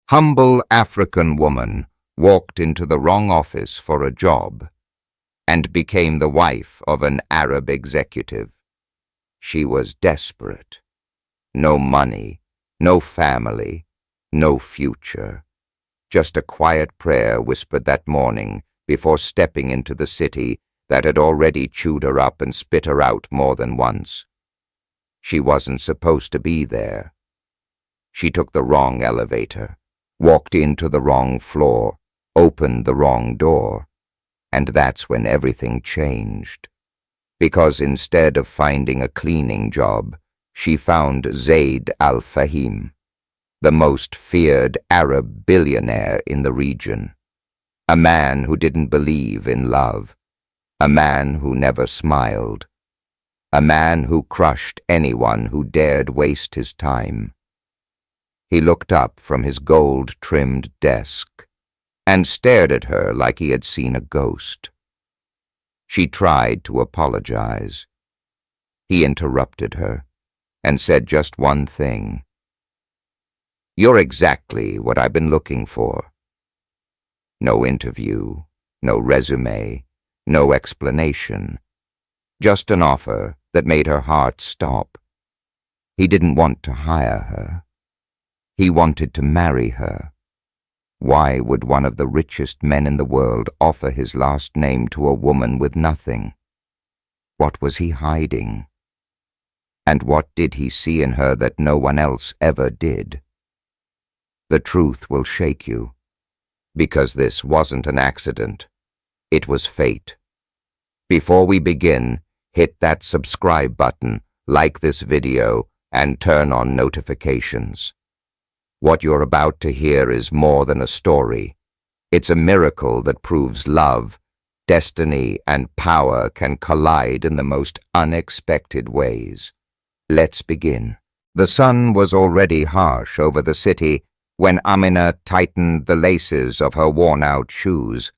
humble African woman walked into the wrong office for a job and became the wife of an Arab executive. She was desperate. No money, no family, no future. Just a quiet prayer whispered that morning before stepping into the city that had already chewed her up and spit her out more than once. She wasn't supposed to be there. She took the wrong elevator, walked into the wrong floor, opened the wrong door, and that's when everything changed. Because instead of finding a cleaning job, she found Zayd al-Fahim, the most feared Arab billionaire in the region. A man who didn't believe in love, a man who never smiled, a man who crushed anyone who dared waste his time. He looked up from his gold-trimmed desk and stared at her like he had seen a ghost. She tried to apologize. He interrupted her and said just one thing. "You're exactly what I've been looking for." No interview, no resume, no explanation. Just an offer that made her heart stop. He didn't want to hire her. He wanted to marry her. Why would one of the richest men in the world offer his last name to a woman with nothing? What was he hiding? And what did he see in her that no one else ever did? The truth will shake you, because this wasn't an accident. It was fate. Before we begin, hit that subscribe button, like this video, and turn on notifications. What you're about to hear is more than a story. It's a miracle that proves love, destiny, and power can collide in the most unexpected ways. Let's begin. The sun was already harsh over the city when Amina tightened the laces of her worn-out shoes.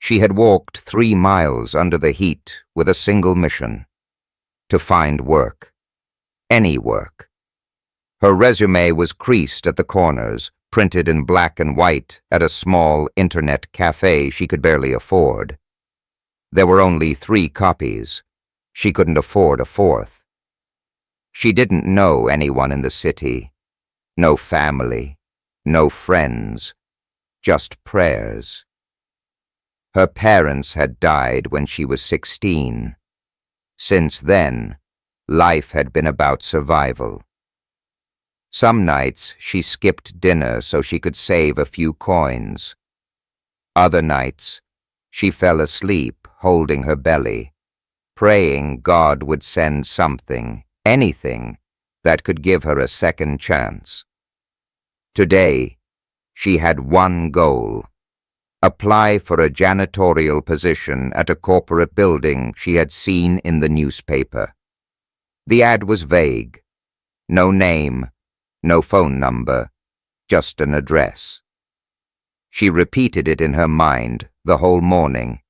She had walked 3 miles under the heat with a single mission: to find work. Any work. Her resume was creased at the corners, printed in black and white at a small internet cafe she could barely afford. There were only 3 copies. She couldn't afford a 4th. She didn't know anyone in the city. No family, no friends, just prayers. Her parents had died when she was 16. Since then, life had been about survival. Some nights she skipped dinner so she could save a few coins. Other nights she fell asleep holding her belly, praying God would send something, anything, that could give her a second chance. Today, she had one goal: apply for a janitorial position at a corporate building she had seen in the newspaper. The ad was vague. No name, no phone number, just an address. She repeated it in her mind the whole morning.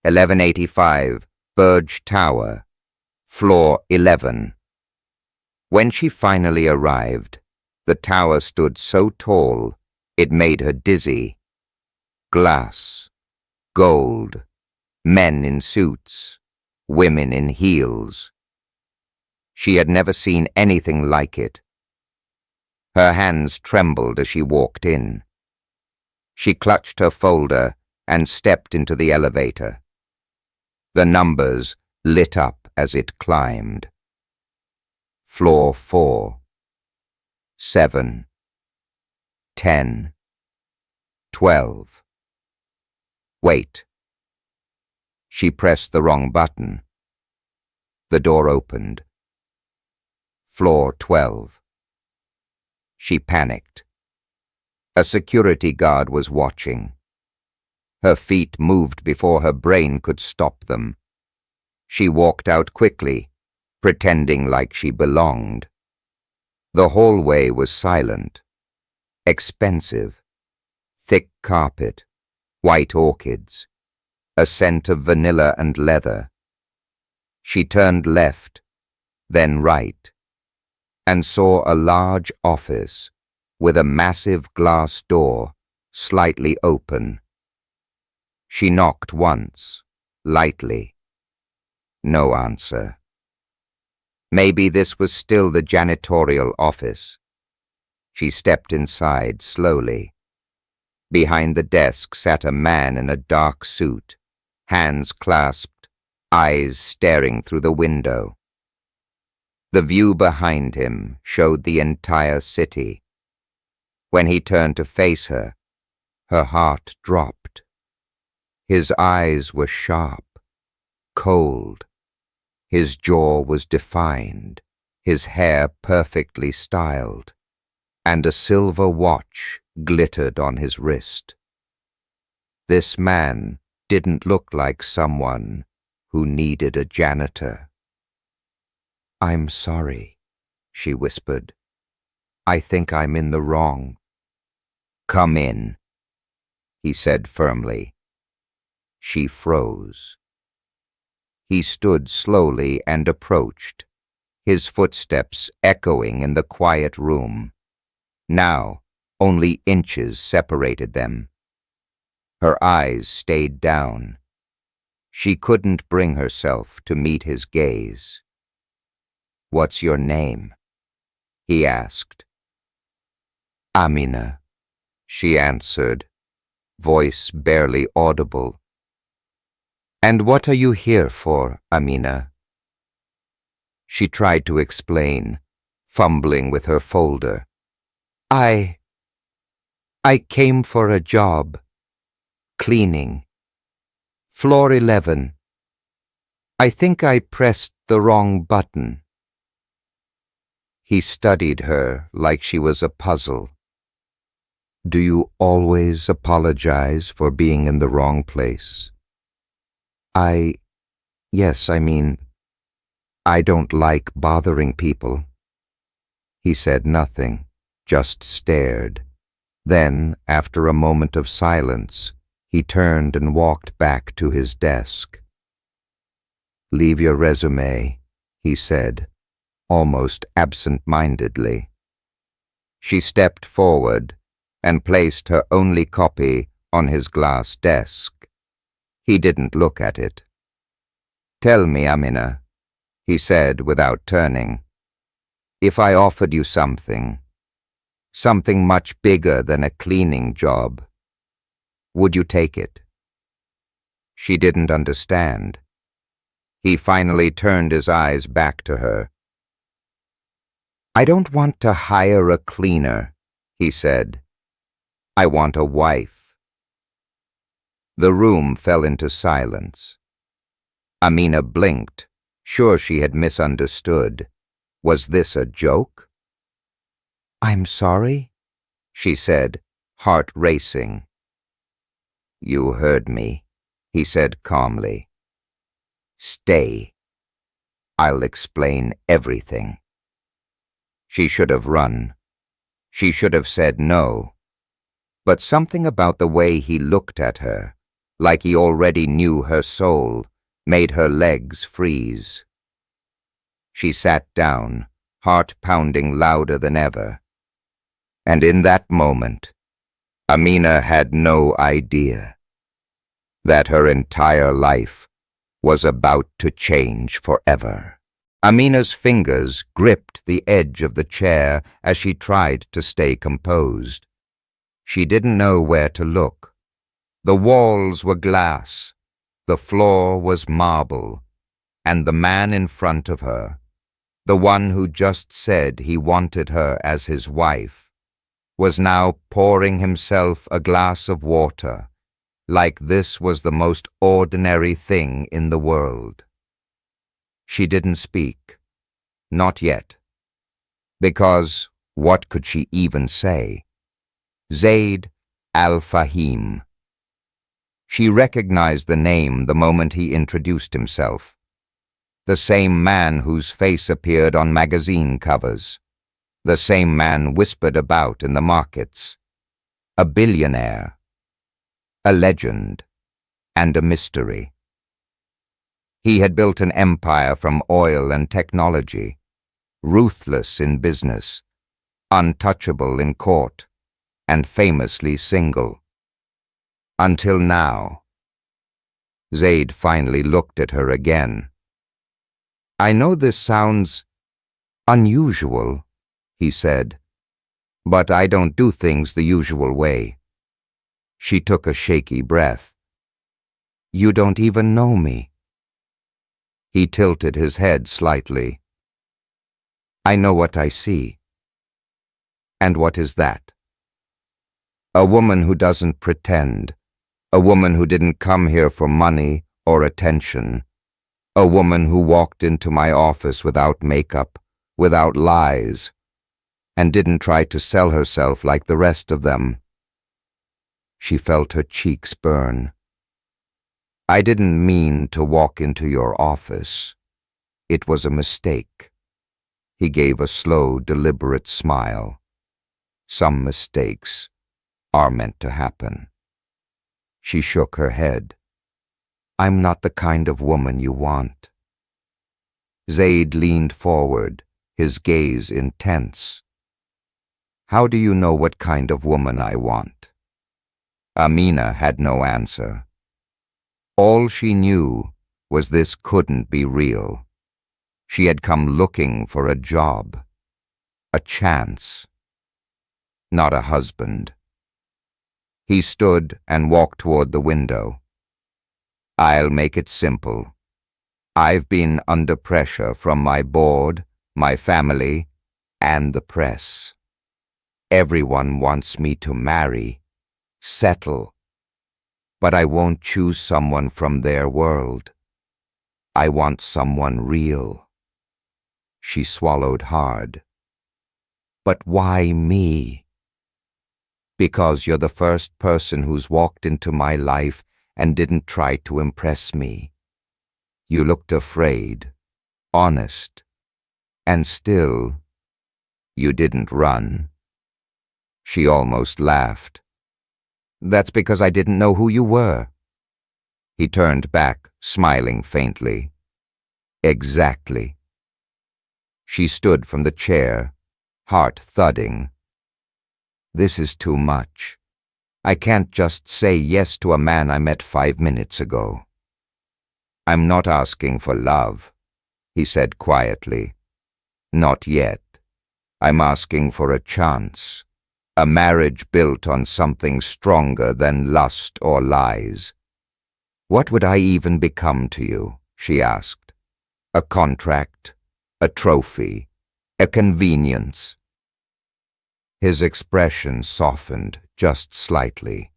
1185 Burj Tower, floor 11. When she finally arrived, the tower stood so tall it made her dizzy. Glass, gold, men in suits, women in heels. She had never seen anything like it. Her hands trembled as she walked in. She clutched her folder and stepped into the elevator. The numbers lit up as it climbed. Floor 4, 7, 10, 12. Wait. She pressed the wrong button. The door opened. Floor 12. She panicked. A security guard was watching. Her feet moved before her brain could stop them. She walked out quickly, pretending like she belonged. The hallway was silent, expensive. Thick carpet, white orchids, a scent of vanilla and leather. She turned left, then right, and saw a large office with a massive glass door slightly open. She knocked once, lightly. No answer. Maybe this was still the janitorial office. She stepped inside slowly. Behind the desk sat a man in a dark suit, hands clasped, eyes staring through the window. The view behind him showed the entire city. When he turned to face her, her heart dropped. His eyes were sharp, cold. His jaw was defined, his hair perfectly styled, and a silver watch glittered on his wrist. This man didn't look like someone who needed a janitor. "I'm sorry," she whispered. "I think I'm in the wrong." "Come in," he said firmly. She froze. He stood slowly and approached, his footsteps echoing in the quiet room. Now, only inches separated them. Her eyes stayed down. She couldn't bring herself to meet his gaze. "What's your name?" he asked. "Amina," she answered, voice barely audible. "And what are you here for, Amina?" She tried to explain, fumbling with her folder. I came for a job. Cleaning. Floor 11. I think I pressed the wrong button." He studied her like she was a puzzle. "Do you always apologize for being in the wrong place?" Yes, I mean, I don't like bothering people." He said nothing, just stared. Then, after a moment of silence, he turned and walked back to his desk. "Leave your resume," he said, almost absent-mindedly. She stepped forward and placed her only copy on his glass desk. He didn't look at it. "Tell me, Amina," he said without turning, "if I offered you something much bigger than a cleaning job, would you take it?" She didn't understand. He finally turned his eyes back to her. "I don't want to hire a cleaner," he said. "I want a wife." The room fell into silence. Amina blinked, sure she had misunderstood. Was this a joke? "I'm sorry," she said, heart racing. "You heard me," he said calmly. "Stay. I'll explain everything." She should have run. She should have said no. But something about the way he looked at her, like he already knew her soul, made her legs freeze. She sat down, heart pounding louder than ever. And in that moment, Amina had no idea that her entire life was about to change forever. Amina's fingers gripped the edge of the chair as she tried to stay composed. She didn't know where to look. The walls were glass, the floor was marble, and the man in front of her, the one who just said he wanted her as his wife, was now pouring himself a glass of water, like this was the most ordinary thing in the world. She didn't speak, not yet, because what could she even say? Zaid al-Fahim. She recognized the name the moment he introduced himself. The same man whose face appeared on magazine covers. The same man whispered about in the markets. A billionaire. A legend. And a mystery. He had built an empire from oil and technology. Ruthless in business. untouchable in court, and famously single. Until now. Zaid finally looked at her again. "I know this sounds unusual," he said, "but I don't do things the usual way." She took a shaky breath. "You don't even know me." He tilted his head slightly. "I know what I see." "And what is that?" "A woman who doesn't pretend. A woman who didn't come here for money or attention. A woman who walked into my office without makeup, without lies, and didn't try to sell herself like the rest of them." She felt her cheeks burn. "I didn't mean to walk into your office. It was a mistake." He gave a slow, deliberate smile. "Some mistakes are meant to happen." She shook her head. "I'm not the kind of woman you want." Zaid leaned forward, his gaze intense. "How do you know what kind of woman I want?" Amina had no answer. All she knew was this couldn't be real. She had come looking for a job, a chance, not a husband. He stood and walked toward the window. "I'll make it simple. I've been under pressure from my board, my family, and the press. Everyone wants me to marry, settle, but I won't choose someone from their world. I want someone real." She swallowed hard. "But why me?" "Because you're the first person who's walked into my life and didn't try to impress me. You looked afraid, honest, and still, you didn't run." She almost laughed. "That's because I didn't know who you were." He turned back, smiling faintly. "Exactly." She stood from the chair, heart thudding. "This is too much. I can't just say yes to a man I met 5 minutes ago." "I'm not asking for love," he said quietly. "Not yet. I'm asking for a chance, a marriage built on something stronger than lust or lies." "What would I even become to you?" she asked. "A contract, a trophy, a convenience?" His expression softened just slightly.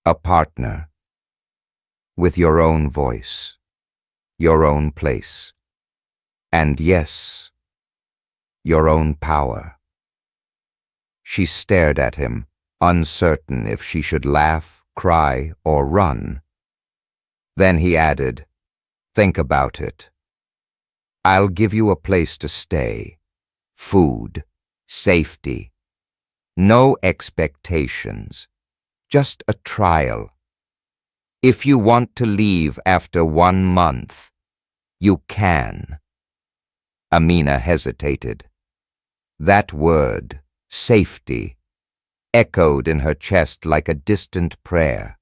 "A partner, with your own voice, your own place, and yes, your own power." She stared at him, uncertain if she should laugh, cry, or run. Then he added, "Think about it. I'll give you a place to stay, food, safety. No expectations, just a trial. If you want to leave after 1 month, you can." Amina hesitated. That word, safety, echoed in her chest like a distant prayer.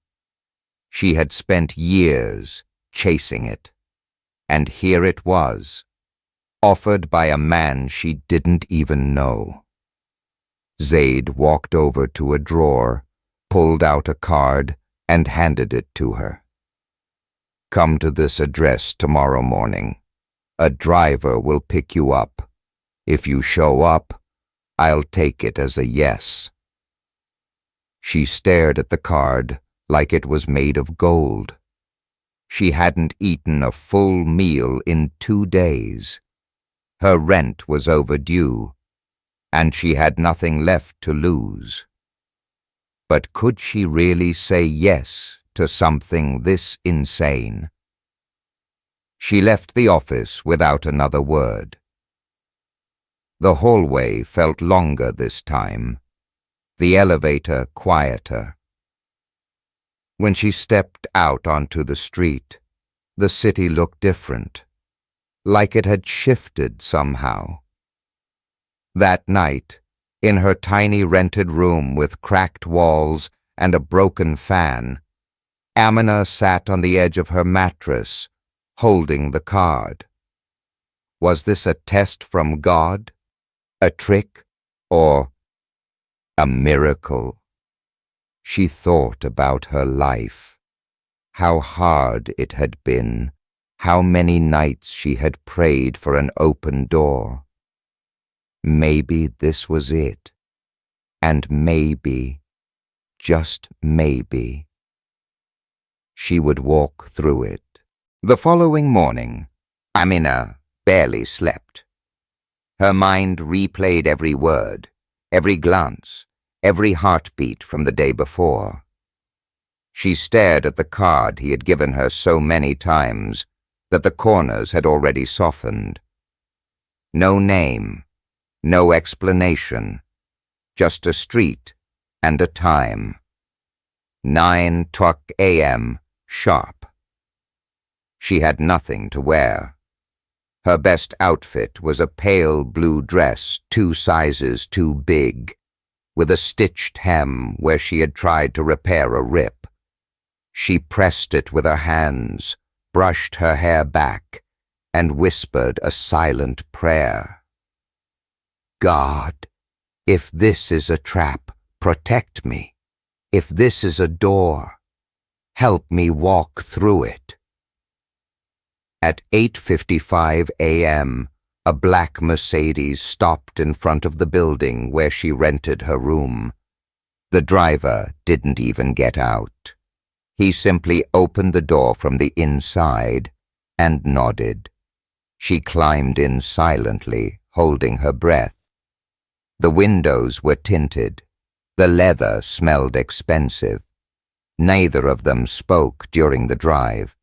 She had spent years chasing it, and here it was, offered by a man she didn't even know. Zaid walked over to a drawer, pulled out a card, and handed it to her. "Come to this address tomorrow morning. A driver will pick you up. If you show up, I'll take it as a yes." She stared at the card like it was made of gold. She hadn't eaten a full meal in 2 days. Her rent was overdue, and she had nothing left to lose. But could she really say yes to something this insane? She left the office without another word. The hallway felt longer this time, the elevator quieter. When she stepped out onto the street, the city looked different, like it had shifted somehow. That night, in her tiny rented room with cracked walls and a broken fan, Amina sat on the edge of her mattress, holding the card. Was this a test from God, a trick, or a miracle? She thought about her life, how hard it had been, how many nights she had prayed for an open door. Maybe this was it, and maybe, just maybe, she would walk through it. The following morning, Amina barely slept. Her mind replayed every word, every glance, every heartbeat from the day before. She stared at the card he had given her so many times that the corners had already softened. No name, no explanation, just a street and a time. 9:00 a.m. sharp. She had nothing to wear. Her best outfit was a pale blue dress 2 sizes too big, with a stitched hem where she had tried to repair a rip. She pressed it with her hands, brushed her hair back, and whispered a silent prayer. God, if this is a trap, protect me. If this is a door, help me walk through it. At 8:55 a.m., a black Mercedes stopped in front of the building where she rented her room. The driver didn't even get out. He simply opened the door from the inside and nodded. She climbed in silently, holding her breath. The windows were tinted. The leather smelled expensive. Neither of them spoke during the drive.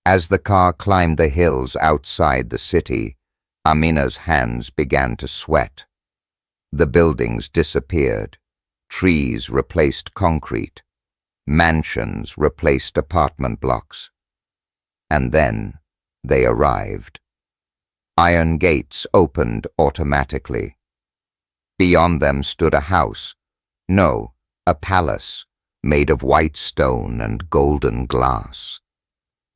As the car climbed the hills outside the city, Amina's hands began to sweat. The buildings disappeared. Trees replaced concrete. Mansions replaced apartment blocks. And then they arrived. Iron gates opened automatically. Beyond them stood a house, no, a palace, made of white stone and golden glass.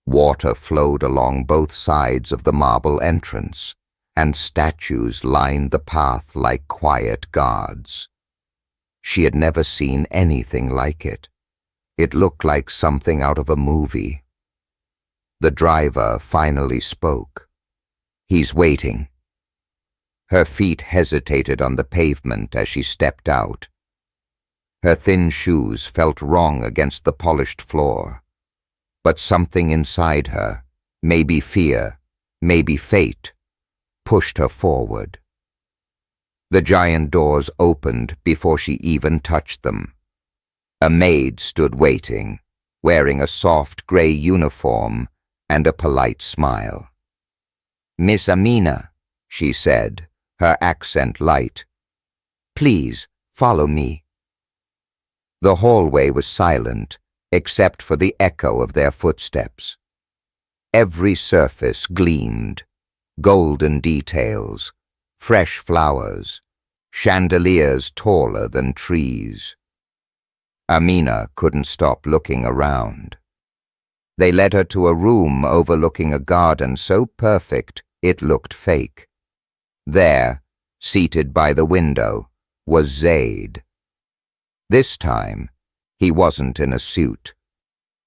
Water flowed along both sides of the marble entrance, and statues lined the path like quiet guards. She had never seen anything like it. It looked like something out of a movie. The driver finally spoke. He's waiting. Her feet hesitated on the pavement as she stepped out. Her thin shoes felt wrong against the polished floor. But something inside her, maybe fear, maybe fate, pushed her forward. The giant doors opened before she even touched them. A maid stood waiting, wearing a soft gray uniform and a polite smile. "Miss Amina," she said, her accent light. "Please, follow me." The hallway was silent, except for the echo of their footsteps. Every surface gleamed, golden details, fresh flowers, chandeliers taller than trees. Amina couldn't stop looking around. They led her to a room overlooking a garden so perfect it looked fake. There, seated by the window, was Zaid. This time, he wasn't in a suit.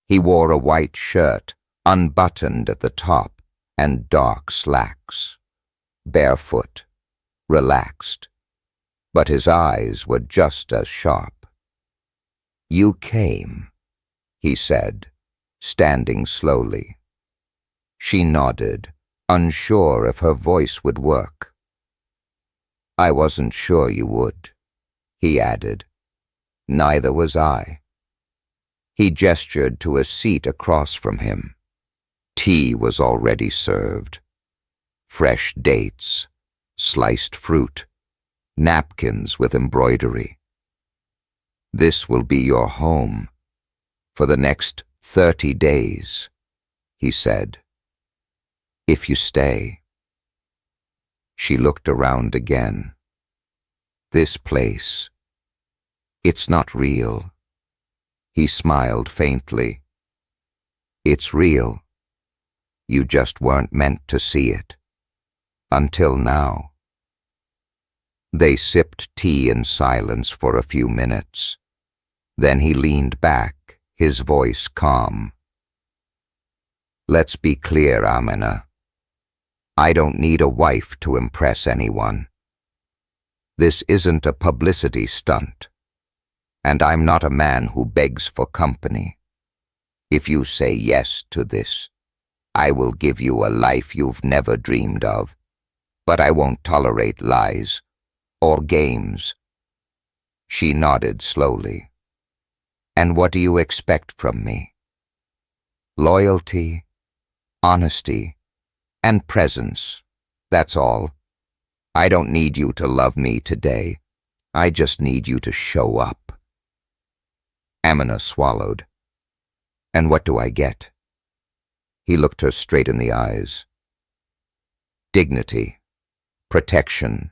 He wore a white shirt, unbuttoned at the top, and dark slacks. Barefoot, relaxed, but his eyes were just as sharp. "You came," he said, standing slowly. She nodded, unsure if her voice would work. "I wasn't sure you would," he added. "Neither was I." He gestured to a seat across from him. Tea was already served. Fresh dates, sliced fruit, napkins with embroidery. "This will be your home for the next 30 days, he said, "if you stay." She looked around again. This place, it's not real. He smiled faintly. It's real. You just weren't meant to see it. Until now. They sipped tea in silence for a few minutes. Then he leaned back, his voice calm. Let's be clear, Amina. I don't need a wife to impress anyone. This isn't a publicity stunt. And I'm not a man who begs for company. If you say yes to this, I will give you a life you've never dreamed of. But I won't tolerate lies or games. She nodded slowly. And what do you expect from me? Loyalty, honesty, and presence. That's all. I don't need you to love me today. I just need you to show up. Amina swallowed. And what do I get? He looked her straight in the eyes. Dignity, protection,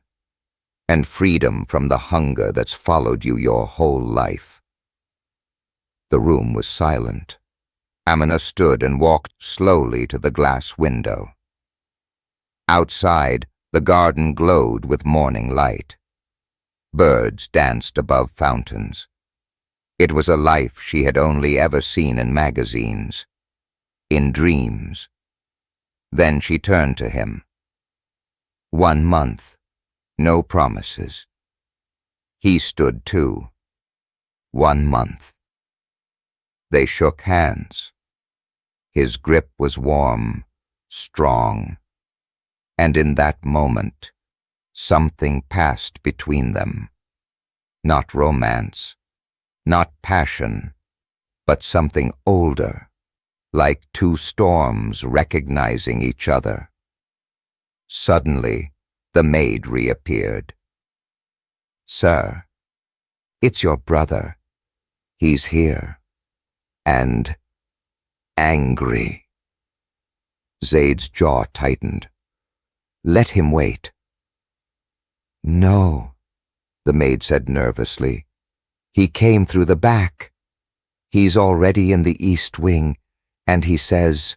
and freedom from the hunger that's followed you your whole life. The room was silent. Amina stood and walked slowly to the glass window. Outside, the garden glowed with morning light. Birds danced above fountains. It was a life she had only ever seen in magazines, in dreams. Then she turned to him. 1 month, no promises. He stood too. 1 month. They shook hands. His grip was warm, strong, and in that moment, something passed between them. Not romance, not passion, but something older, like two storms recognizing each other. Suddenly, the maid reappeared. Sir, it's your brother. He's here. And angry. Zaid's jaw tightened. Let him wait. No, the maid said nervously. He came through the back. He's already in the East Wing, and he says,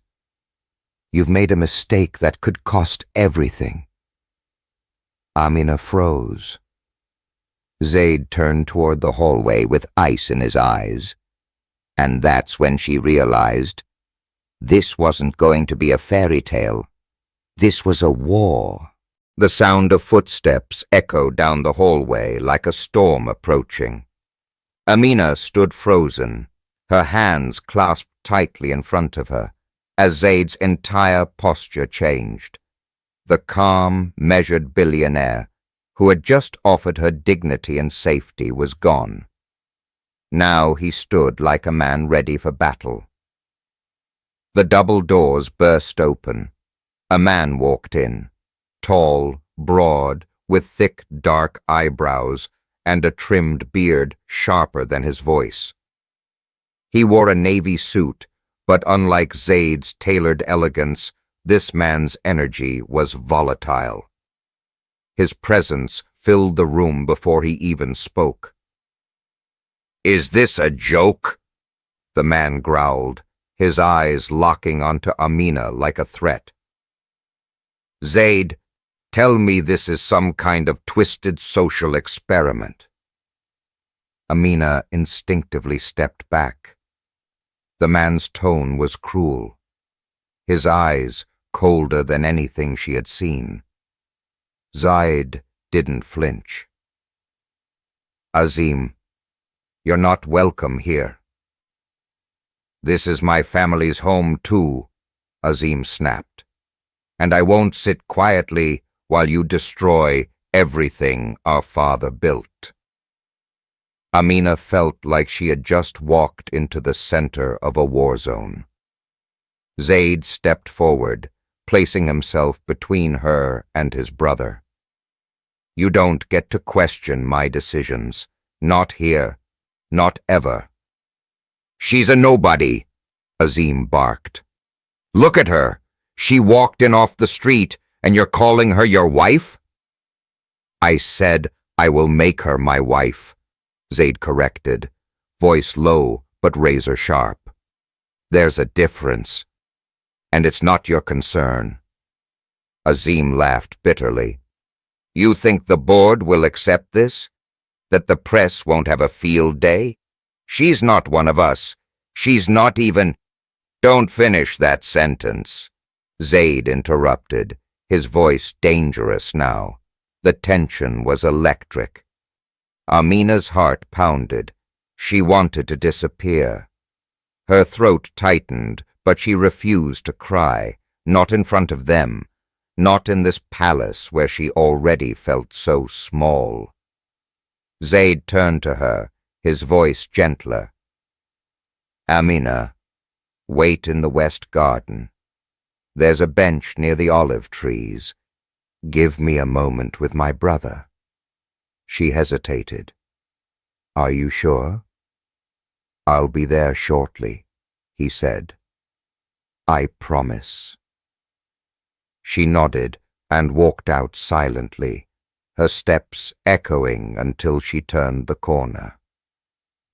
you've made a mistake that could cost everything. Amina froze. Zaid turned toward the hallway with ice in his eyes. And that's when she realized this wasn't going to be a fairy tale. This was a war. The sound of footsteps echoed down the hallway like a storm approaching. Amina stood frozen, her hands clasped tightly in front of her, as Zaid's entire posture changed. The calm, measured billionaire, who had just offered her dignity and safety, was gone. Now he stood like a man ready for battle. The double doors burst open. A man walked in, tall, broad, with thick, dark eyebrows and a trimmed beard sharper than his voice. He wore a navy suit, but unlike Zaid's tailored elegance, this man's energy was volatile. His presence filled the room before he even spoke. Is this a joke? The man growled, his eyes locking onto Amina like a threat. Zaid, tell me this is some kind of twisted social experiment. Amina instinctively stepped back. The man's tone was cruel, his eyes colder than anything she had seen. Zaid didn't flinch. Azim, you're not welcome here. This is my family's home too, Azim snapped. And I won't sit quietly while you destroy everything our father built. Amina felt like she had just walked into the center of a war zone. Zaid stepped forward, placing himself between her and his brother. You don't get to question my decisions. Not here. Not ever. She's a nobody, Azim barked. Look at her. She walked in off the street, and you're calling her your wife? I said I will make her my wife, Zaid corrected, voice low but razor sharp. There's a difference, and it's not your concern. Azim laughed bitterly. You think the board will accept this? That the press won't have a field day? She's not one of us. She's not even— Don't finish that sentence, Zaid interrupted, his voice dangerous now. The tension was electric. Amina's heart pounded. She wanted to disappear. Her throat tightened, but she refused to cry, not in front of them, not in this palace where she already felt so small. Zaid turned to her, his voice gentler. Amina, wait in the west garden. There's a bench near the olive trees. Give me a moment with my brother. She hesitated. Are you sure? I'll be there shortly, he said. I promise. She nodded and walked out silently, her steps echoing until she turned the corner.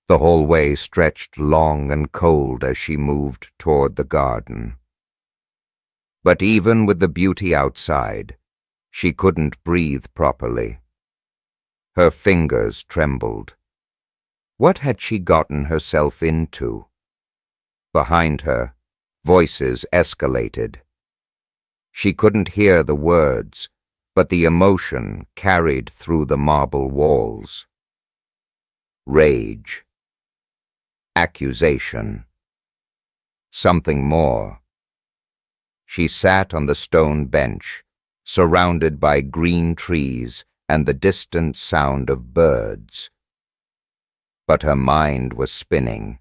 The hallway stretched long and cold as she moved toward the garden. But even with the beauty outside, she couldn't breathe properly. Her fingers trembled. What had she gotten herself into? Behind her, voices escalated. She couldn't hear the words, but the emotion carried through the marble walls. Rage. Accusation. Something more. She sat on the stone bench, surrounded by green trees and the distant sound of birds. But her mind was spinning.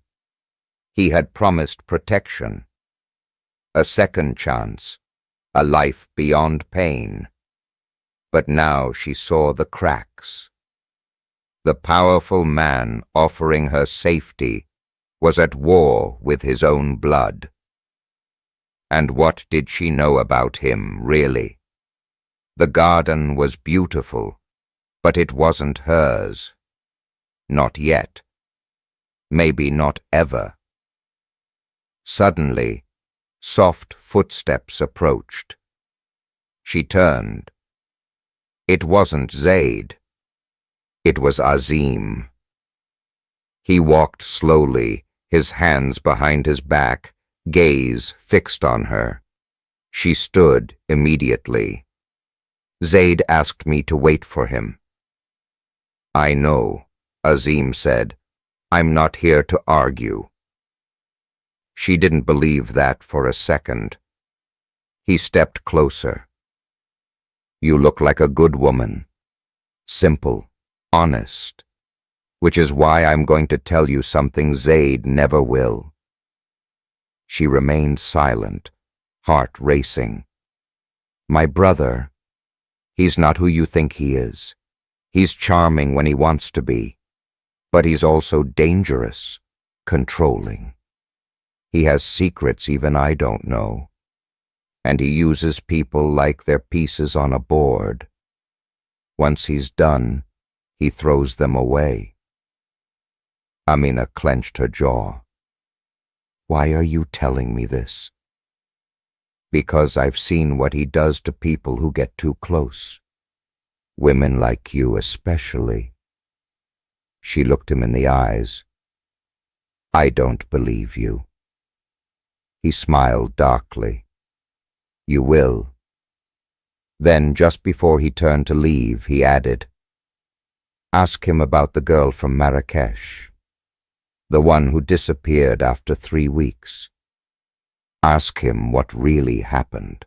He had promised protection, a second chance, a life beyond pain. But now she saw the cracks. The powerful man offering her safety was at war with his own blood. And what did she know about him, really? The garden was beautiful, but it wasn't hers. Not yet. Maybe not ever. Suddenly, soft footsteps approached. She turned. It wasn't Zaid. It was Azim. He walked slowly, his hands behind his back, gaze fixed on her. She stood immediately. Zaid asked me to wait for him. I know, Azim said. I'm not here to argue. She didn't believe that for a second. He stepped closer. You look like a good woman. Simple, honest. Which is why I'm going to tell you something Zaid never will. She remained silent, heart racing. My brother, he's not who you think he is. He's charming when he wants to be, but he's also dangerous, controlling. He has secrets even I don't know, and he uses people like they're pieces on a board. Once he's done, he throws them away. Amina clenched her jaw. Why are you telling me this? Because I've seen what he does to people who get too close. Women like you especially. She looked him in the eyes. I don't believe you. He smiled darkly. You will. Then, just before he turned to leave, he added, Ask him about the girl from Marrakesh, the one who disappeared after 3 weeks. Ask him what really happened.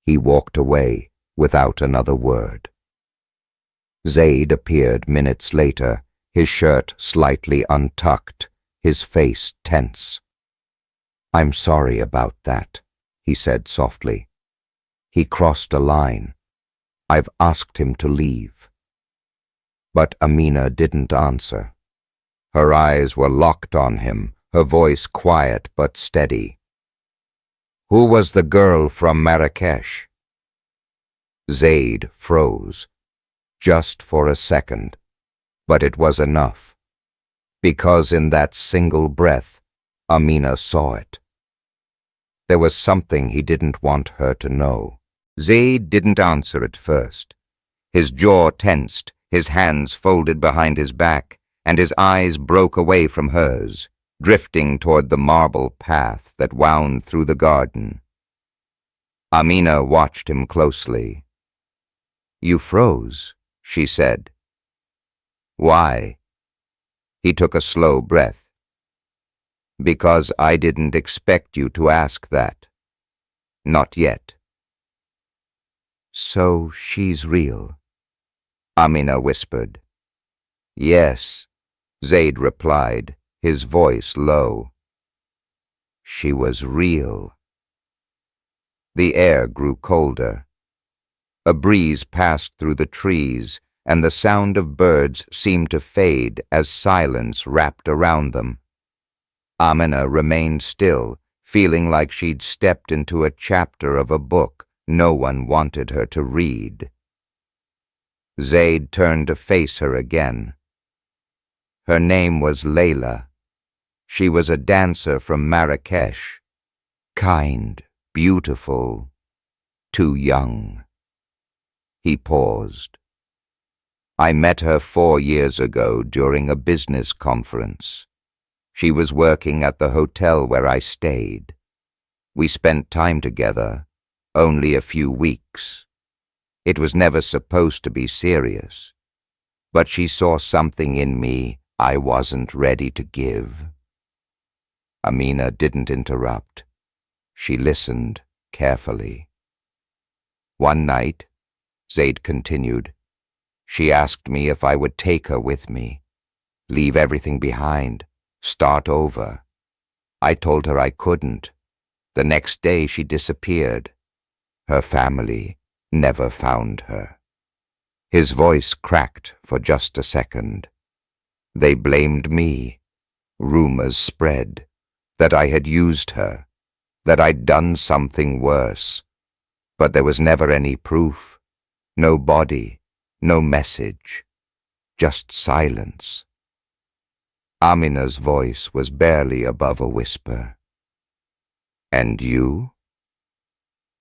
He walked away without another word. Zaid appeared minutes later, his shirt slightly untucked, his face tense. I'm sorry about that, he said softly. He crossed a line. I've asked him to leave. But Amina didn't answer. Her eyes were locked on him, her voice quiet but steady. Who was the girl from Marrakesh? Zaid froze. just for a second, but it was enough, because in that single breath, Amina saw it. There was something he didn't want her to know. Zaid didn't answer at first. His jaw tensed, his hands folded behind his back, and his eyes broke away from hers, drifting toward the marble path that wound through the garden. Amina watched him closely. "You froze," she said. "Why?" He took a slow breath. "Because I didn't expect you to ask that. Not yet." "So she's real?" Amina whispered. "Yes," Zaid replied, his voice low. "She was real." The air grew colder. A breeze passed through the trees, and the sound of birds seemed to fade as silence wrapped around them. Amina remained still, feeling like she'd stepped into a chapter of a book no one wanted her to read. Zaid turned to face her again. Her name was Layla. She was a dancer from Marrakesh. Kind, beautiful, too young. He paused. "I met her 4 years ago during a business conference. She was working at the hotel where I stayed. We spent time together, only a few weeks. It was never supposed to be serious, but she saw something in me I wasn't ready to give." Amina didn't interrupt. She listened carefully. "One night," Zaid continued, "she asked me if I would take her with me, leave everything behind, start over. I told her I couldn't. The next day she disappeared. Her family never found her." His voice cracked for just a second. "They blamed me. Rumors spread that I had used her, that I'd done something worse. But there was never any proof. No body, no message, just silence." Amina's voice was barely above a whisper. "And you?"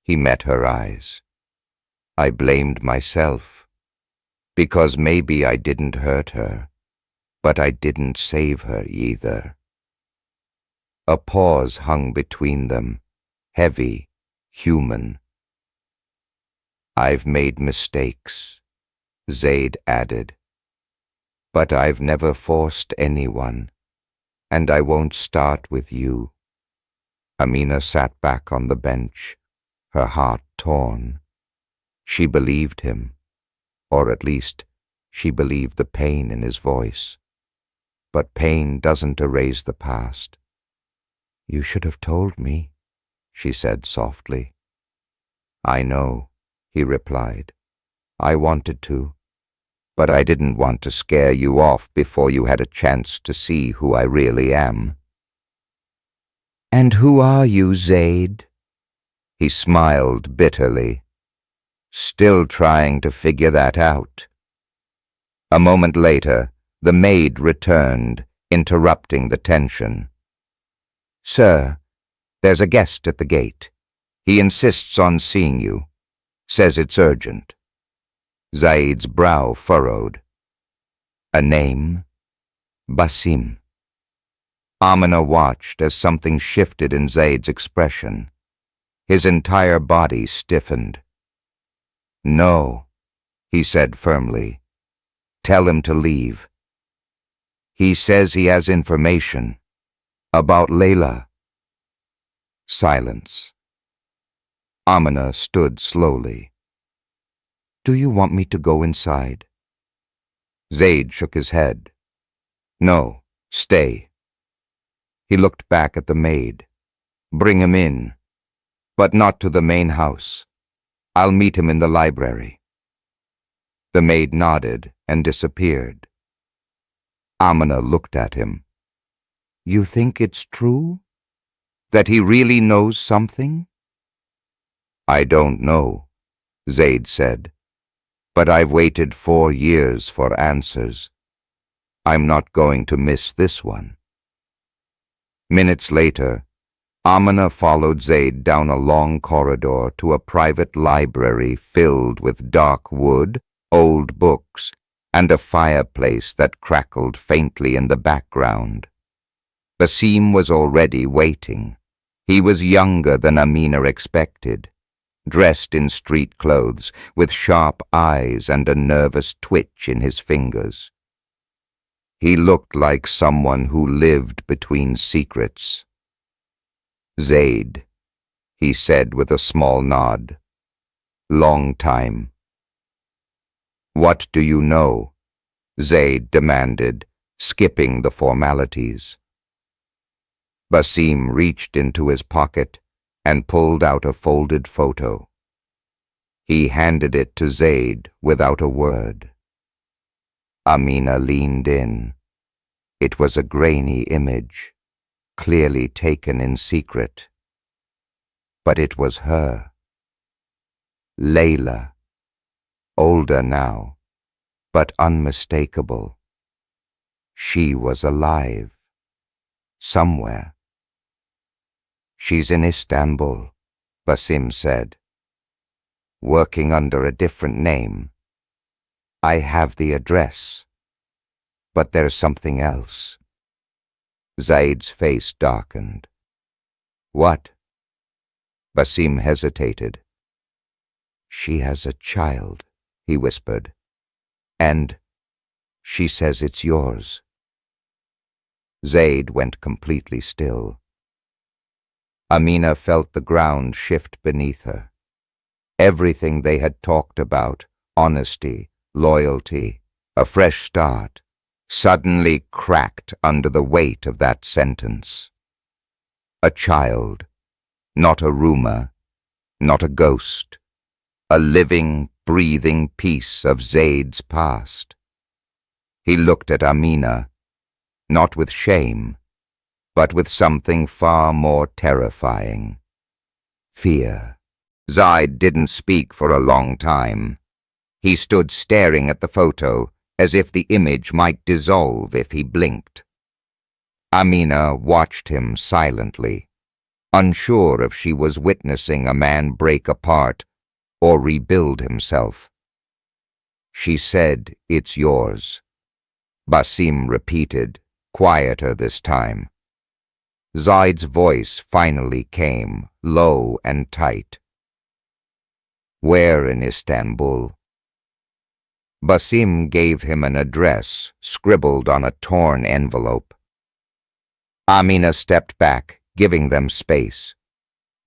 He met her eyes. "I blamed myself, because maybe I didn't hurt her, but I didn't save her either." A pause hung between them, heavy, human. "I've made mistakes," Zaid added, "but I've never forced anyone, and I won't start with you." Amina sat back on the bench, her heart torn. She believed him, or at least she believed the pain in his voice. But pain doesn't erase the past. "You should have told me," she said softly. "I know," he replied. "I wanted to, but I didn't want to scare you off before you had a chance to see who I really am." "And who are you, Zaid?" He smiled bitterly. "Still trying to figure that out." A moment later, the maid returned, interrupting the tension. "Sir, there's a guest at the gate. He insists on seeing you. Says it's urgent." Zaid's brow furrowed. "A name?" "Basim." Amina watched as something shifted in Zaid's expression. His entire body stiffened. "No," he said firmly. "Tell him to leave. He says he has information about Layla." Silence. Amina stood slowly. "Do you want me to go inside?" Zaid shook his head. "No, stay." He looked back at the maid. "Bring him in, but not to the main house. I'll meet him in the library." The maid nodded and disappeared. Amina looked at him. "You think it's true? That he really knows something?" "I don't know," Zaid said. But I've waited 4 years for answers. I'm not going to miss this one. Minutes later, Amina followed Zaid down a long corridor to a private library filled with dark wood, old books, and a fireplace that crackled faintly in the background. Basim was already waiting. He was younger than Amina expected, dressed in street clothes, with sharp eyes and a nervous twitch in his fingers. He looked like someone who lived between secrets. "Zaid," he said with a small nod. "Long time." "What do you know?" Zaid demanded, skipping the formalities. Basim reached into his pocket and pulled out a folded photo. He handed it to Zaid without a word. Amina leaned in. It was a grainy image, clearly taken in secret. But it was her. Layla, older now, but unmistakable. She was alive, somewhere. "She's in Istanbul," Basim said, "working under a different name. I have the address, but there's something else." Zaid's face darkened. "What?" Basim hesitated. "She has a child," he whispered, "and she says it's yours." Zaid went completely still. Amina felt the ground shift beneath her. Everything they had talked about, honesty, loyalty, a fresh start, suddenly cracked under the weight of that sentence. A child, not a rumor, not a ghost, a living, breathing piece of Zaid's past. He looked at Amina, not with shame, but with something far more terrifying. Fear. Zaid didn't speak for a long time. He stood staring at the photo as if the image might dissolve if he blinked. Amina watched him silently, unsure if she was witnessing a man break apart or rebuild himself. "She said, 'It's yours,'" Basim repeated, quieter this time. Zaid's voice finally came, low and tight. "Where in Istanbul?" Basim gave him an address scribbled on a torn envelope. Amina stepped back, giving them space,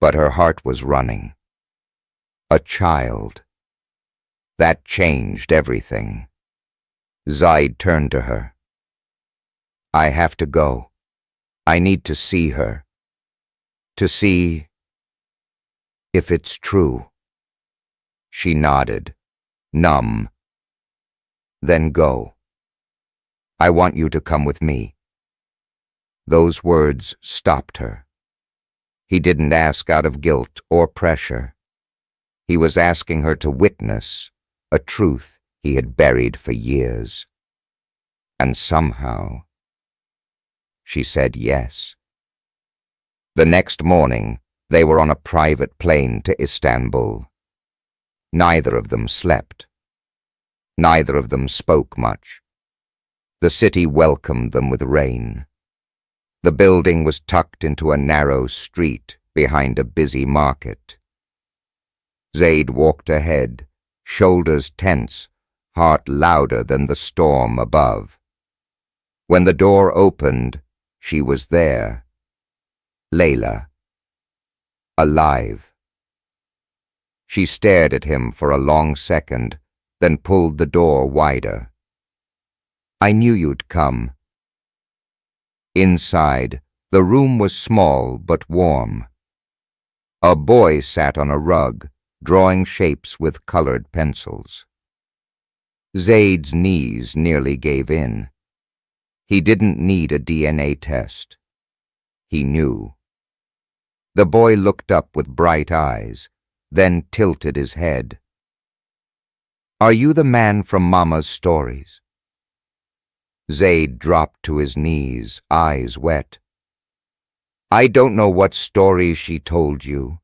but her heart was running. A child. That changed everything. Zaid turned to her. "I have to go. I need to see her. To see if it's true." She nodded, numb. "Then go. I want you to come with me." Those words stopped her. He didn't ask out of guilt or pressure. He was asking her to witness a truth he had buried for years. And somehow, she said yes. The next morning, they were on a private plane to Istanbul. Neither of them slept. Neither of them spoke much. The city welcomed them with rain. The building was tucked into a narrow street behind a busy market. Zaid walked ahead, shoulders tense, heart louder than the storm above. When the door opened, she was there. Layla. Alive. She stared at him for a long second, then pulled the door wider. "I knew you'd come." Inside, the room was small but warm. A boy sat on a rug, drawing shapes with colored pencils. Zaid's knees nearly gave in. He didn't need a DNA test. He knew. The boy looked up with bright eyes, then tilted his head. Are you the man from Mama's stories? Zaid dropped to his knees, eyes wet. I don't know what stories she told you,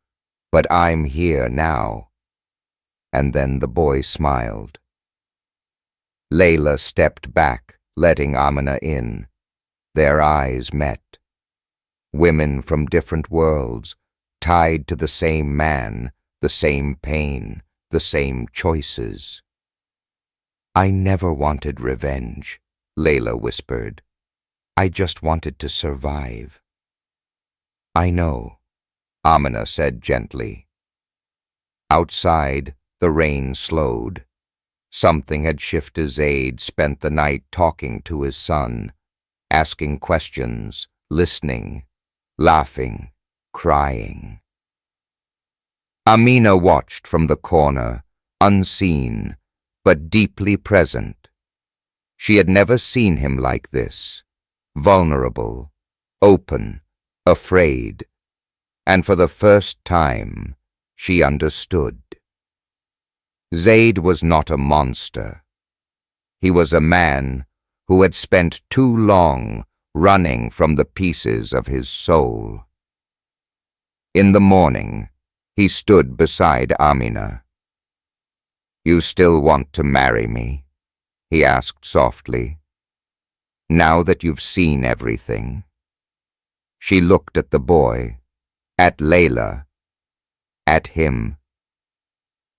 but I'm here now. And then the boy smiled. Layla stepped back, letting Amina in. Their eyes met. Women from different worlds, tied to the same man, the same pain, the same choices. I never wanted revenge, Layla whispered. I just wanted to survive. I know, Amina said gently. Outside, the rain slowed. Something had shifted. Zaid spent the night talking to his son, asking questions, listening, laughing, crying. Amina watched from the corner, unseen, but deeply present. She had never seen him like this, vulnerable, open, afraid, and for the first time, she understood. Zaid was not a monster. He was a man who had spent too long running from the pieces of his soul. In the morning, he stood beside Amina. You still want to marry me? He asked softly. Now that you've seen everything? She looked at the boy, at Layla, at him.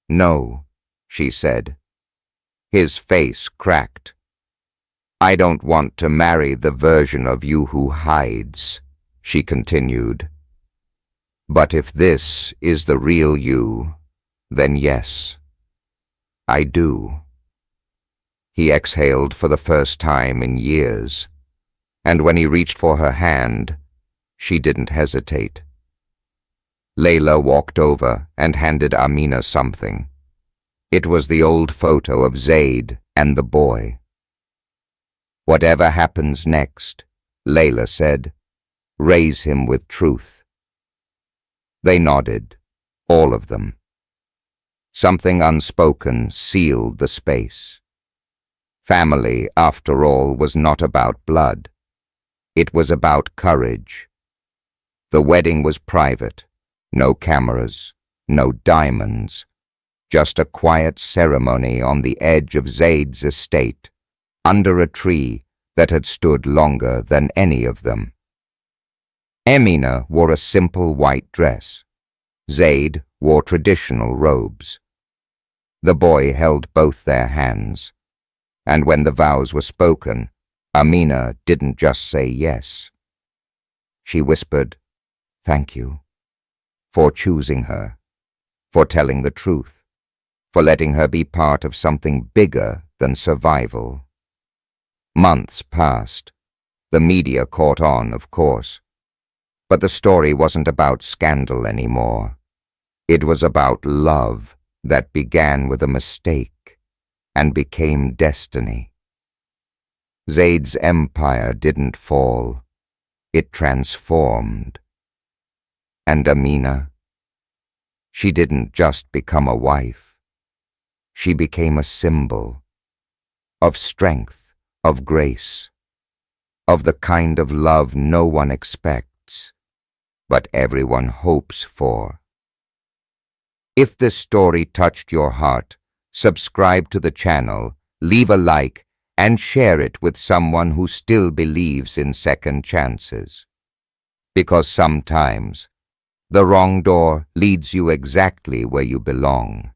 No, she said. His face cracked. I don't want to marry the version of you who hides, she continued. But if this is the real you, then yes, I do. He exhaled for the first time in years, and when he reached for her hand, she didn't hesitate. Layla walked over and handed Amina something. It was the old photo of Zaid and the boy. Whatever happens next, Layla said, raise him with truth. They nodded, all of them. Something unspoken sealed the space. Family, after all, was not about blood. It was about courage. The wedding was private, no cameras, no diamonds, just a quiet ceremony on the edge of Zaid's estate, under a tree that had stood longer than any of them. Amina wore a simple white dress. Zaid wore traditional robes. The boy held both their hands, and when the vows were spoken, Amina didn't just say yes. She whispered, thank you, for choosing her, for telling the truth, for letting her be part of something bigger than survival. Months passed. The media caught on, of course. But the story wasn't about scandal anymore. It was about love that began with a mistake and became destiny. Zaid's empire didn't fall. It transformed. And Amina? She didn't just become a wife. She became a symbol of strength, of grace, of the kind of love no one expects, but everyone hopes for. If this story touched your heart, subscribe to the channel, leave a like, and share it with someone who still believes in second chances. Because sometimes, the wrong door leads you exactly where you belong.